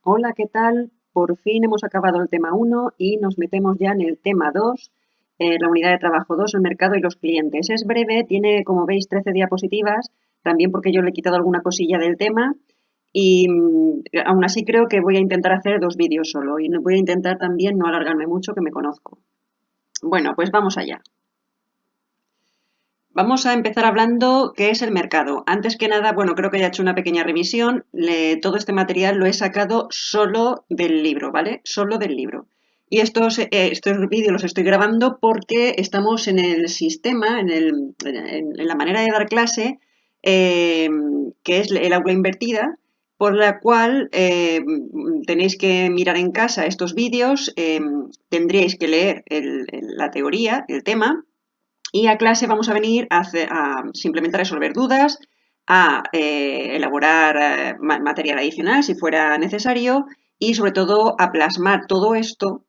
Hola, ¿qué tal? Por fin hemos acabado el tema 1 y nos metemos ya en el tema 2, la unidad de trabajo 2, el mercado y los clientes. Es breve, tiene, como veis, 13 diapositivas, también porque yo le he quitado alguna cosilla del tema y aún así creo que voy a intentar hacer 2 vídeos solo y voy a intentar también no alargarme mucho, que me conozco. Bueno, pues vamos allá. Vamos a empezar hablando qué es el mercado. Antes que nada, bueno, creo que ya he hecho una pequeña revisión. Todo este material lo he sacado solo del libro, ¿vale? Solo del libro. Y estos vídeos los estoy grabando porque estamos en el sistema, en la manera de dar clase, eh, que es el aula invertida, por la cual tenéis que mirar en casa estos vídeos, tendríais que leer la teoría, el tema, y a clase vamos a venir a simplemente a resolver dudas, a elaborar material adicional si fuera necesario y sobre todo a plasmar todo esto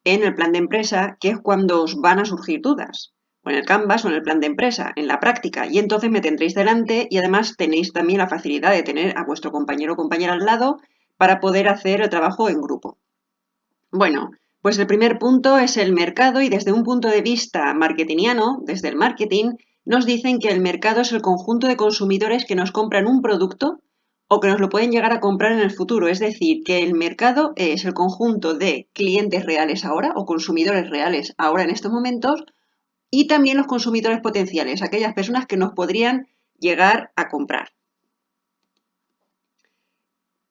en el plan de empresa, que es cuando os van a surgir dudas, o en el Canvas o en el plan de empresa, en la práctica. Y entonces me tendréis delante y además tenéis también la facilidad de tener a vuestro compañero o compañera al lado para poder hacer el trabajo en grupo. Bueno, pues el primer punto es el mercado y desde un punto de vista marketingiano, desde el marketing, nos dicen que el mercado es el conjunto de consumidores que nos compran un producto o que nos lo pueden llegar a comprar en el futuro. Es decir, que el mercado es el conjunto de clientes reales ahora o consumidores reales ahora en estos momentos y también los consumidores potenciales, aquellas personas que nos podrían llegar a comprar.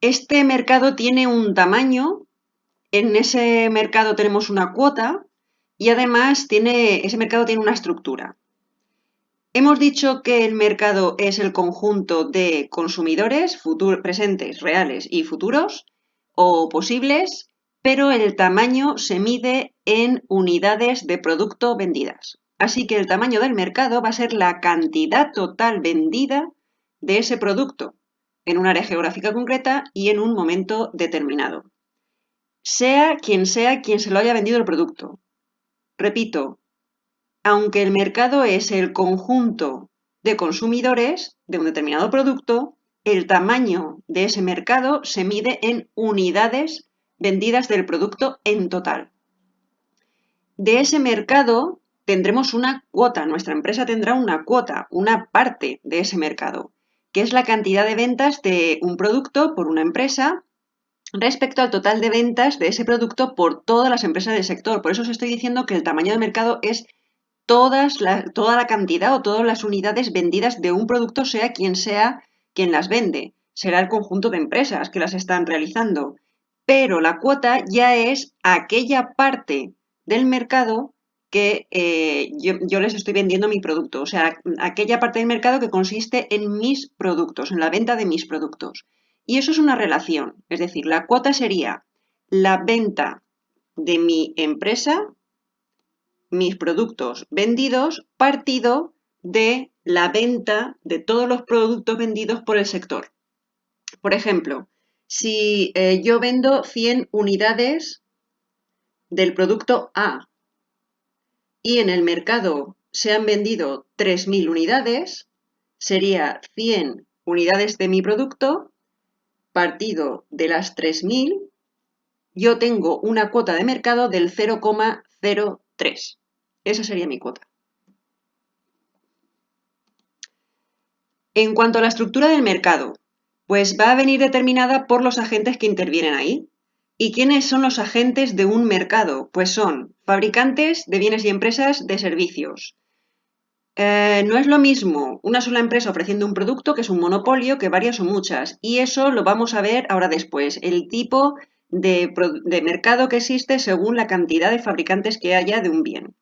Este mercado tiene un tamaño. En ese mercado tenemos una cuota y además ese mercado tiene una estructura. Hemos dicho que el mercado es el conjunto de consumidores presentes, reales y futuros o posibles, pero el tamaño se mide en unidades de producto vendidas. Así que el tamaño del mercado va a ser la cantidad total vendida de ese producto en un área geográfica concreta y en un momento determinado. Sea quien se lo haya vendido el producto. Repito, aunque el mercado es el conjunto de consumidores de un determinado producto, el tamaño de ese mercado se mide en unidades vendidas del producto en total. De ese mercado tendremos una cuota, nuestra empresa tendrá una cuota, una parte de ese mercado, que es la cantidad de ventas de un producto por una empresa respecto al total de ventas de ese producto por todas las empresas del sector. Por eso os estoy diciendo que el tamaño de mercado es toda la cantidad o todas las unidades vendidas de un producto, sea quien las vende. Será el conjunto de empresas que las están realizando. Pero la cuota ya es aquella parte del mercado que yo les estoy vendiendo mi producto. O sea, aquella parte del mercado que consiste en mis productos, en la venta de mis productos. Y eso es una relación. Es decir, la cuota sería la venta de mi empresa, mis productos vendidos, partido de la venta de todos los productos vendidos por el sector. Por ejemplo, si yo vendo 100 unidades del producto A y en el mercado se han vendido 3.000 unidades, sería 100 unidades de mi producto partido de las 3.000, yo tengo una cuota de mercado del 0,03. Esa sería mi cuota. En cuanto a la estructura del mercado, pues va a venir determinada por los agentes que intervienen ahí. ¿Y quiénes son los agentes de un mercado? Pues son fabricantes de bienes y empresas de servicios. No es lo mismo una sola empresa ofreciendo un producto, que es un monopolio, que varias o muchas. Y eso lo vamos a ver ahora después, el tipo de mercado que existe según la cantidad de fabricantes que haya de un bien.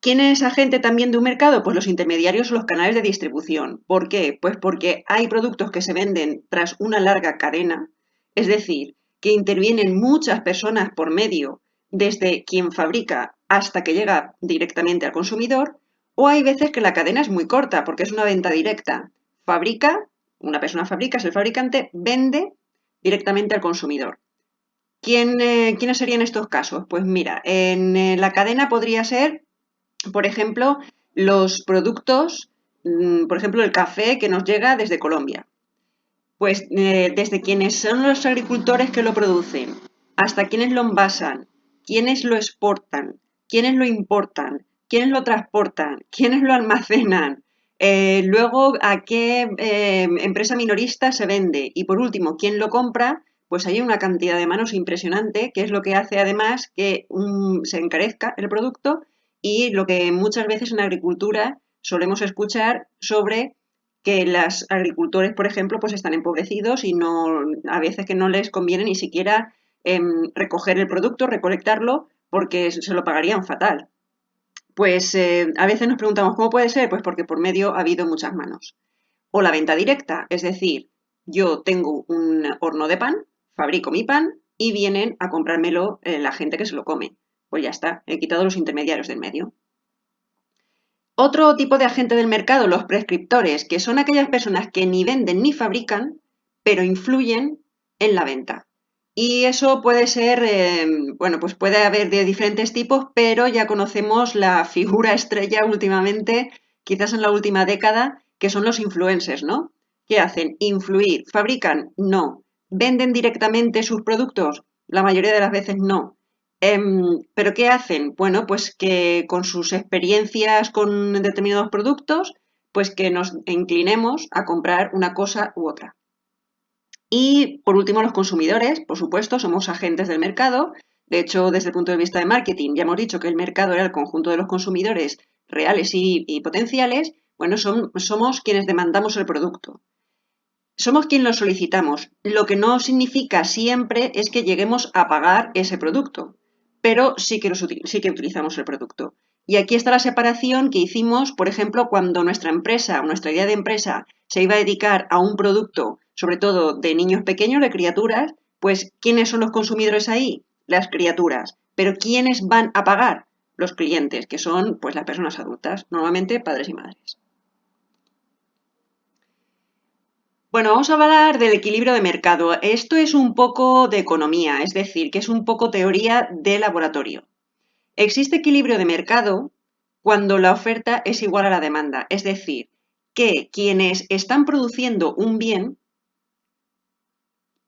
¿Quién es agente también de un mercado? Pues los intermediarios o los canales de distribución. ¿Por qué? Pues porque hay productos que se venden tras una larga cadena, es decir, que intervienen muchas personas por medio, desde quien fabrica hasta que llega directamente al consumidor, o hay veces que la cadena es muy corta porque es una venta directa. Una persona fabrica, es el fabricante, vende directamente al consumidor. ¿Quiénes serían estos casos? Pues mira, en la cadena podría ser, por ejemplo, los productos, por ejemplo, el café que nos llega desde Colombia. Pues desde quienes son los agricultores que lo producen, hasta quienes lo envasan, quienes lo exportan, quienes lo importan, quienes lo transportan, quienes lo almacenan, luego a qué empresa minorista se vende y por último, quién lo compra, pues hay una cantidad de manos impresionante, que es lo que hace además que se encarezca el producto y lo que muchas veces en agricultura solemos escuchar sobre que los agricultores, por ejemplo, pues están empobrecidos y no, a veces que no les conviene ni siquiera recoger el producto, recolectarlo, porque se lo pagarían fatal. Pues a veces nos preguntamos, ¿cómo puede ser? Pues porque por medio ha habido muchas manos. O la venta directa, es decir, yo tengo un horno de pan, fabrico mi pan y vienen a comprármelo la gente que se lo come. Pues ya está, he quitado los intermediarios del medio. Otro tipo de agente del mercado, los prescriptores, que son aquellas personas que ni venden ni fabrican, pero influyen en la venta. Y eso puede ser, bueno, pues puede haber de diferentes tipos, pero ya conocemos la figura estrella últimamente, quizás en la última década, que son los influencers, ¿no? ¿Qué hacen? Influir. ¿Fabrican? No. ¿Venden directamente sus productos? La mayoría de las veces no. ¿Pero qué hacen? Bueno, pues que con sus experiencias con determinados productos, pues que nos inclinemos a comprar una cosa u otra. Y por último, los consumidores, por supuesto, somos agentes del mercado. De hecho, desde el punto de vista de marketing, ya hemos dicho que el mercado era el conjunto de los consumidores reales y potenciales. Bueno, somos quienes demandamos el producto. Somos quienes lo solicitamos, lo que no significa siempre es que lleguemos a pagar ese producto, pero sí que utilizamos el producto. Y aquí está la separación que hicimos, por ejemplo, cuando nuestra empresa o nuestra idea de empresa se iba a dedicar a un producto, sobre todo de niños pequeños, de criaturas, pues ¿quiénes son los consumidores ahí? Las criaturas. Pero ¿quiénes van a pagar? Los clientes, que son pues las personas adultas, normalmente padres y madres. Bueno, vamos a hablar del equilibrio de mercado. Esto es un poco de economía, es decir, que es un poco teoría de laboratorio. Existe equilibrio de mercado cuando la oferta es igual a la demanda, es decir, que quienes están produciendo un bien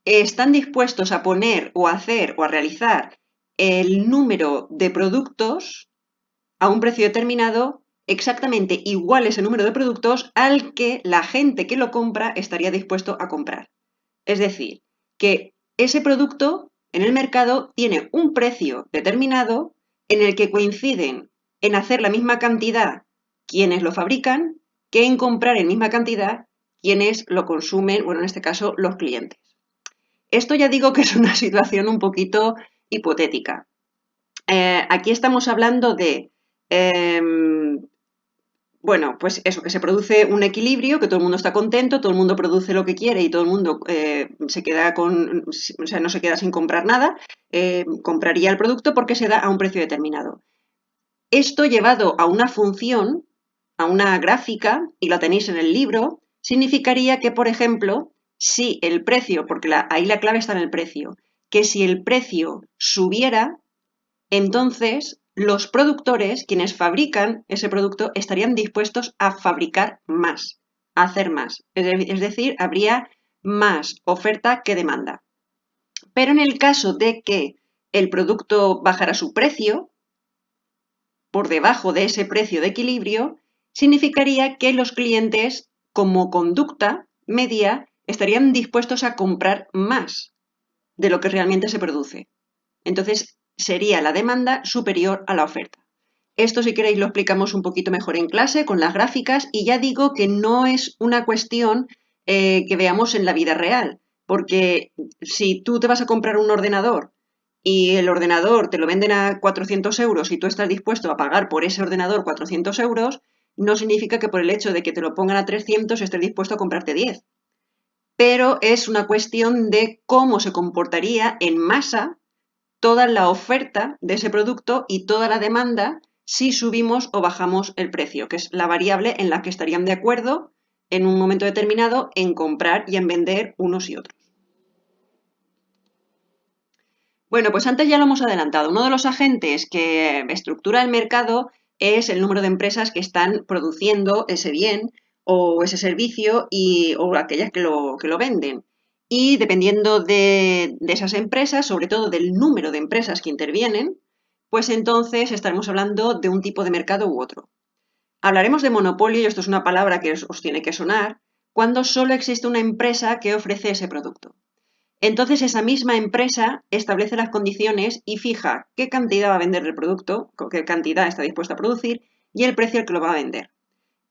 están dispuestos a poner o a hacer o a realizar el número de productos a un precio determinado exactamente igual ese número de productos al que la gente que lo compra estaría dispuesto a comprar. Es decir, que ese producto en el mercado tiene un precio determinado en el que coinciden en hacer la misma cantidad quienes lo fabrican que en comprar en misma cantidad quienes lo consumen, bueno, en este caso los clientes. Esto ya digo que es una situación un poquito hipotética. Aquí estamos hablando de bueno, pues eso, que se produce un equilibrio, que todo el mundo está contento, todo el mundo produce lo que quiere y todo el mundo se queda o sea, no se queda sin comprar nada, compraría el producto porque se da a un precio determinado. Esto llevado a una función, a una gráfica, y la tenéis en el libro, significaría que, por ejemplo, si el precio, porque ahí la clave está en el precio, que si el precio subiera, entonces, los productores, quienes fabrican ese producto, estarían dispuestos a fabricar más, a hacer más. Es decir, habría más oferta que demanda. Pero en el caso de que el producto bajara su precio, por debajo de ese precio de equilibrio, significaría que los clientes, como conducta media, estarían dispuestos a comprar más de lo que realmente se produce. Entonces, sería la demanda superior a la oferta. Esto, si queréis, lo explicamos un poquito mejor en clase con las gráficas y ya digo que no es una cuestión que veamos en la vida real, porque si tú te vas a comprar un ordenador y el ordenador te lo venden a 400 euros y tú estás dispuesto a pagar por ese ordenador 400 euros, no significa que por el hecho de que te lo pongan a 300 estés dispuesto a comprarte 10. Pero es una cuestión de cómo se comportaría en masa toda la oferta de ese producto y toda la demanda si subimos o bajamos el precio, que es la variable en la que estarían de acuerdo en un momento determinado en comprar y en vender unos y otros. Bueno, pues antes ya lo hemos adelantado. Uno de los agentes que estructura el mercado es el número de empresas que están produciendo ese bien o ese servicio o aquellas que lo venden. y dependiendo de esas empresas, sobre todo del número de empresas que intervienen, pues entonces estaremos hablando de un tipo de mercado u otro. Hablaremos de monopolio, y esto es una palabra que os tiene que sonar, cuando solo existe una empresa que ofrece ese producto. Entonces esa misma empresa establece las condiciones y fija qué cantidad va a vender el producto, con qué cantidad está dispuesta a producir y el precio al que lo va a vender.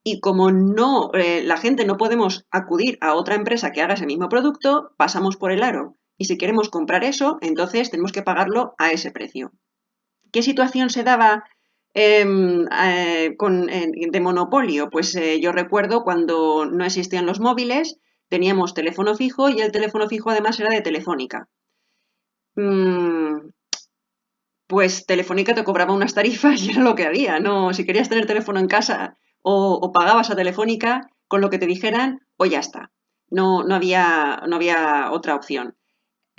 Y como no, la gente no podemos acudir a otra empresa que haga ese mismo producto, pasamos por el aro. Y si queremos comprar eso, entonces tenemos que pagarlo a ese precio. ¿Qué situación se daba de monopolio? Pues yo recuerdo cuando no existían los móviles, teníamos teléfono fijo y el teléfono fijo además era de Telefónica. Pues Telefónica te cobraba unas tarifas y era lo que había, ¿no? Si querías tener teléfono en casa o pagabas a Telefónica con lo que te dijeran o ya está. No había otra opción.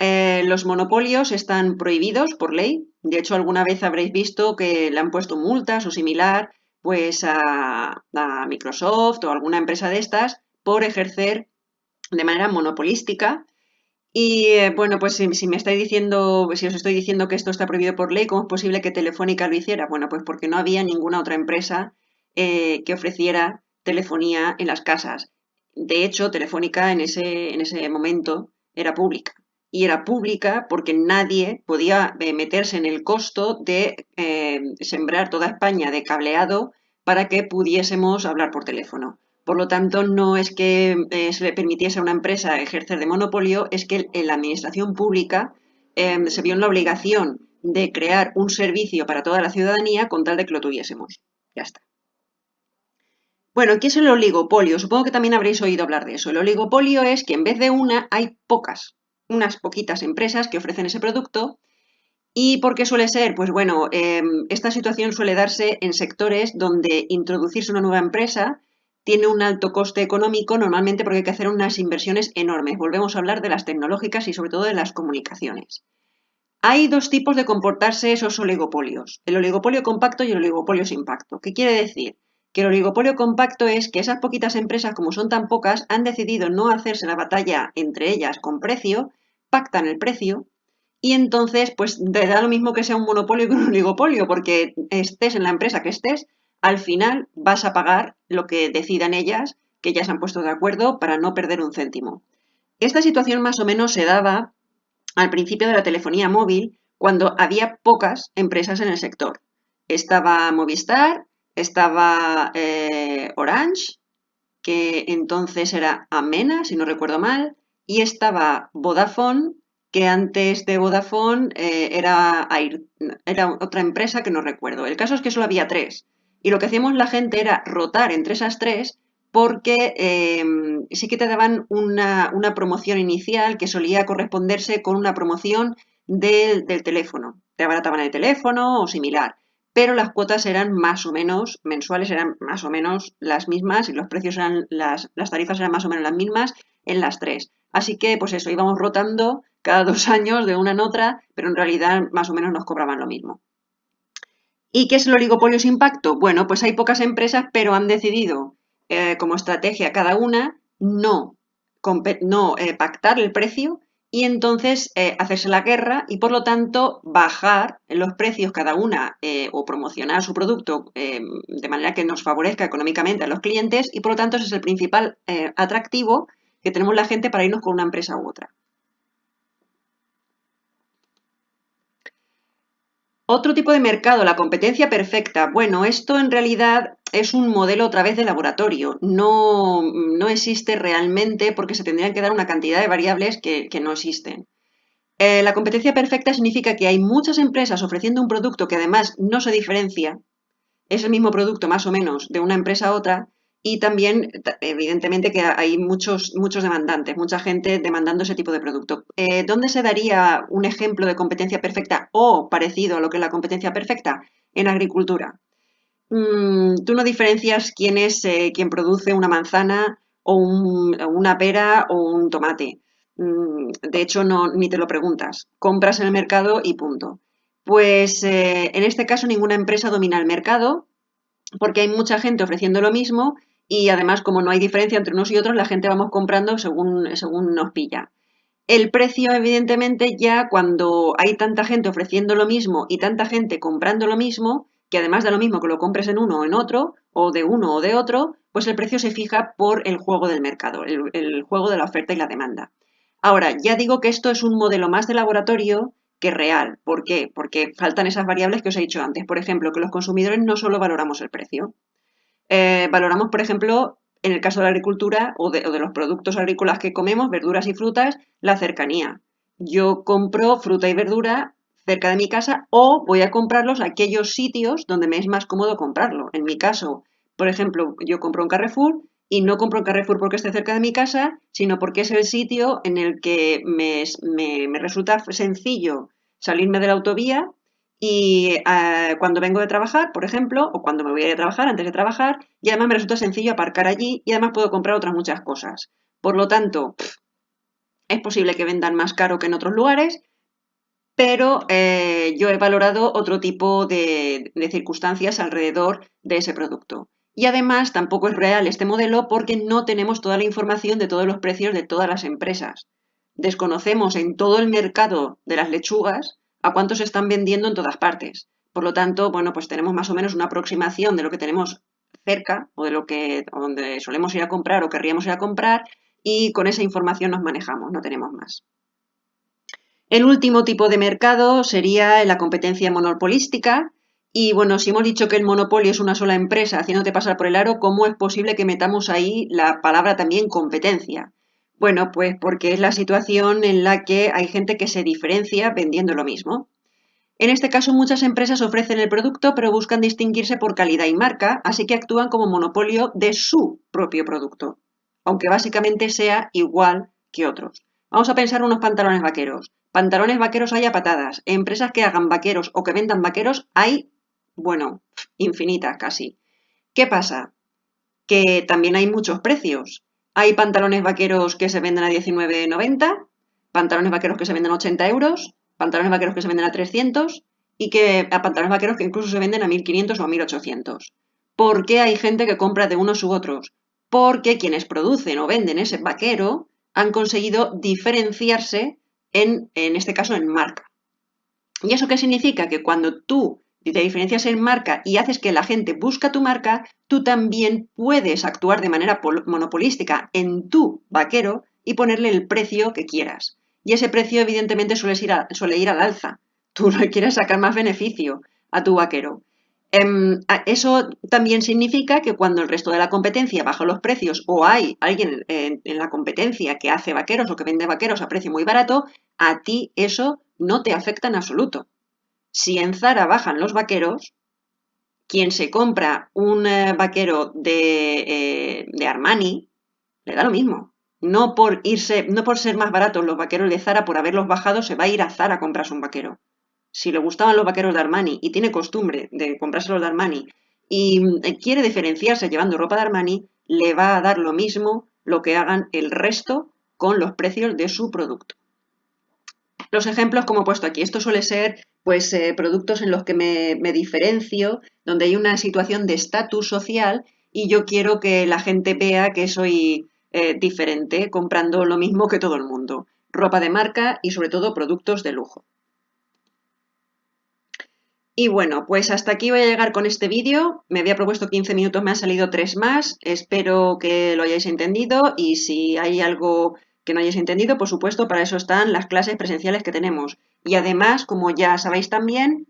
Los monopolios están prohibidos por ley. De hecho, alguna vez habréis visto que le han puesto multas o similar pues a Microsoft o alguna empresa de estas por ejercer de manera monopolística. Y bueno, pues si me estáis diciendo, si os estoy diciendo que esto está prohibido por ley, ¿cómo es posible que Telefónica lo hiciera? Bueno, pues porque no había ninguna otra empresa que ofreciera telefonía en las casas. De hecho, Telefónica en ese momento era pública. Y era pública porque nadie podía meterse en el costo de sembrar toda España de cableado para que pudiésemos hablar por teléfono. Por lo tanto, no es que se le permitiese a una empresa ejercer de monopolio, es que en la administración pública se vio en la obligación de crear un servicio para toda la ciudadanía con tal de que lo tuviésemos. Ya está. Bueno, ¿qué es el oligopolio? Supongo que también habréis oído hablar de eso. El oligopolio es que en vez de una hay unas poquitas empresas que ofrecen ese producto. ¿Y por qué suele ser? Pues bueno, esta situación suele darse en sectores donde introducirse una nueva empresa tiene un alto coste económico, normalmente porque hay que hacer unas inversiones enormes. Volvemos a hablar de las tecnológicas y sobre todo de las comunicaciones. Hay dos tipos de comportarse esos oligopolios, el oligopolio compacto y el oligopolio sin pacto. ¿Qué quiere decir? Que el oligopolio compacto es que esas poquitas empresas, como son tan pocas, han decidido no hacerse la batalla entre ellas con precio, pactan el precio y entonces, pues te da lo mismo que sea un monopolio que un oligopolio, porque estés en la empresa que estés, al final vas a pagar lo que decidan ellas, que ya se han puesto de acuerdo para no perder un céntimo. Esta situación más o menos se daba al principio de la telefonía móvil, cuando había pocas empresas en el sector. Estaba Movistar, estaba Orange, que entonces era Amena, si no recuerdo mal, y estaba Vodafone, que antes de Vodafone era otra empresa que no recuerdo. El caso es que solo había tres. Y lo que hacíamos la gente era rotar entre esas tres porque sí que te daban una promoción inicial que solía corresponderse con una promoción del teléfono. Te abarataban el teléfono o similar, pero las cuotas eran más o menos mensuales, eran más o menos las mismas y los precios eran las tarifas eran más o menos las mismas en las tres. Así que, pues eso, íbamos rotando cada 2 años de una en otra, pero en realidad más o menos nos cobraban lo mismo. ¿Y qué es el oligopolio sin pacto? Bueno, pues hay pocas empresas, pero han decidido, como estrategia cada una, no pactar el precio y entonces hacerse la guerra y por lo tanto bajar los precios cada una o promocionar su producto de manera que nos favorezca económicamente a los clientes y por lo tanto ese es el principal atractivo que tenemos la gente para irnos con una empresa u otra. Otro tipo de mercado, la competencia perfecta. Bueno, esto en realidad es un modelo otra vez de laboratorio. No existe realmente porque se tendrían que dar una cantidad de variables que no existen. La competencia perfecta significa que hay muchas empresas ofreciendo un producto que además no se diferencia, es el mismo producto más o menos de una empresa a otra y también evidentemente que hay muchos demandantes, mucha gente demandando ese tipo de producto. ¿Dónde se daría un ejemplo de competencia perfecta o parecido a lo que es la competencia perfecta? En agricultura. Tú no diferencias quién produce una manzana o una pera o un tomate. De hecho, no, ni te lo preguntas. Compras en el mercado y punto. Pues en este caso ninguna empresa domina el mercado porque hay mucha gente ofreciendo lo mismo y además como no hay diferencia entre unos y otros, la gente vamos comprando según nos pilla. El precio, evidentemente, ya cuando hay tanta gente ofreciendo lo mismo y tanta gente comprando lo mismo, que además da lo mismo que lo compres en uno o en otro, o de uno o de otro, pues el precio se fija por el juego del mercado, el juego de la oferta y la demanda. Ahora, ya digo que esto es un modelo más de laboratorio que real. ¿Por qué? Porque faltan esas variables que os he dicho antes. Por ejemplo, que los consumidores no solo valoramos el precio. Valoramos, por ejemplo, en el caso de la agricultura o de los productos agrícolas que comemos, verduras y frutas, la cercanía. Yo compro fruta y verdura cerca de mi casa o voy a comprarlos a aquellos sitios donde me es más cómodo comprarlo. En mi caso, por ejemplo, yo compro en Carrefour y no compro en Carrefour porque esté cerca de mi casa, sino porque es el sitio en el que me resulta sencillo salirme de la autovía y cuando vengo de trabajar, por ejemplo, o cuando me voy a ir a trabajar, antes de trabajar, y además me resulta sencillo aparcar allí y además puedo comprar otras muchas cosas. Por lo tanto, es posible que vendan más caro que en otros lugares, pero yo he valorado otro tipo de circunstancias alrededor de ese producto. Y además tampoco es real este modelo porque no tenemos toda la información de todos los precios de todas las empresas. Desconocemos en todo el mercado de las lechugas a cuánto se están vendiendo en todas partes. Por lo tanto, bueno, pues tenemos más o menos una aproximación de lo que tenemos cerca o de lo que donde solemos ir a comprar o querríamos ir a comprar y con esa información nos manejamos, no tenemos más. El último tipo de mercado sería la competencia monopolística. Y bueno, si hemos dicho que el monopolio es una sola empresa haciéndote pasar por el aro, ¿cómo es posible que metamos ahí la palabra también competencia? Bueno, pues porque es la situación en la que hay gente que se diferencia vendiendo lo mismo. En este caso, muchas empresas ofrecen el producto, pero buscan distinguirse por calidad y marca, así que actúan como monopolio de su propio producto, aunque básicamente sea igual que otros. Vamos a pensar unos pantalones vaqueros. Pantalones vaqueros hay a patadas. Empresas que hagan vaqueros o que vendan vaqueros hay, bueno, infinitas casi. ¿Qué pasa? Que también hay muchos precios. Hay pantalones vaqueros que se venden a 19,90, pantalones vaqueros que se venden a 80 euros, pantalones vaqueros que se venden a 300 y que a pantalones vaqueros que incluso se venden a 1.500 o a 1.800. ¿Por qué hay gente que compra de unos u otros? Porque quienes producen o venden ese vaquero han conseguido diferenciarse en este caso en marca. ¿Y eso qué significa? Que cuando tú te diferencias en marca y haces que la gente busca tu marca, tú también puedes actuar de manera monopolística en tu vaquero y ponerle el precio que quieras. Y ese precio evidentemente suele ir al alza. Tú le quieres sacar más beneficio a tu vaquero. Eso también significa que cuando el resto de la competencia baja los precios o hay alguien en la competencia que hace vaqueros o que vende vaqueros a precio muy barato, a ti eso no te afecta en absoluto. Si en Zara bajan los vaqueros, quien se compra un vaquero de Armani le da lo mismo. No por ser más baratos los vaqueros de Zara, por haberlos bajado, se va a ir a Zara a comprarse un vaquero. Si le gustaban los vaqueros de Armani y tiene costumbre de comprarse los de Armani y quiere diferenciarse llevando ropa de Armani, le va a dar lo mismo lo que hagan el resto con los precios de su producto. Los ejemplos como he puesto aquí, esto suele ser pues productos en los que me diferencio, donde hay una situación de estatus social y yo quiero que la gente vea que soy diferente comprando lo mismo que todo el mundo. Ropa de marca y sobre todo productos de lujo. Y bueno, pues hasta aquí voy a llegar con este vídeo. Me había propuesto 15 minutos, me han salido 3 más. Espero que lo hayáis entendido y si hay algo que no hayáis entendido, por supuesto, para eso están las clases presenciales que tenemos. Y además, como ya sabéis también,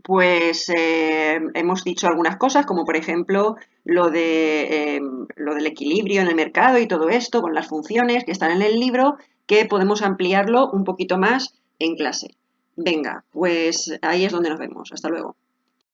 pues hemos dicho algunas cosas, como por ejemplo lo del equilibrio en el mercado y todo esto, con las funciones que están en el libro, que podemos ampliarlo un poquito más en clase. Venga, pues ahí es donde nos vemos. Hasta luego.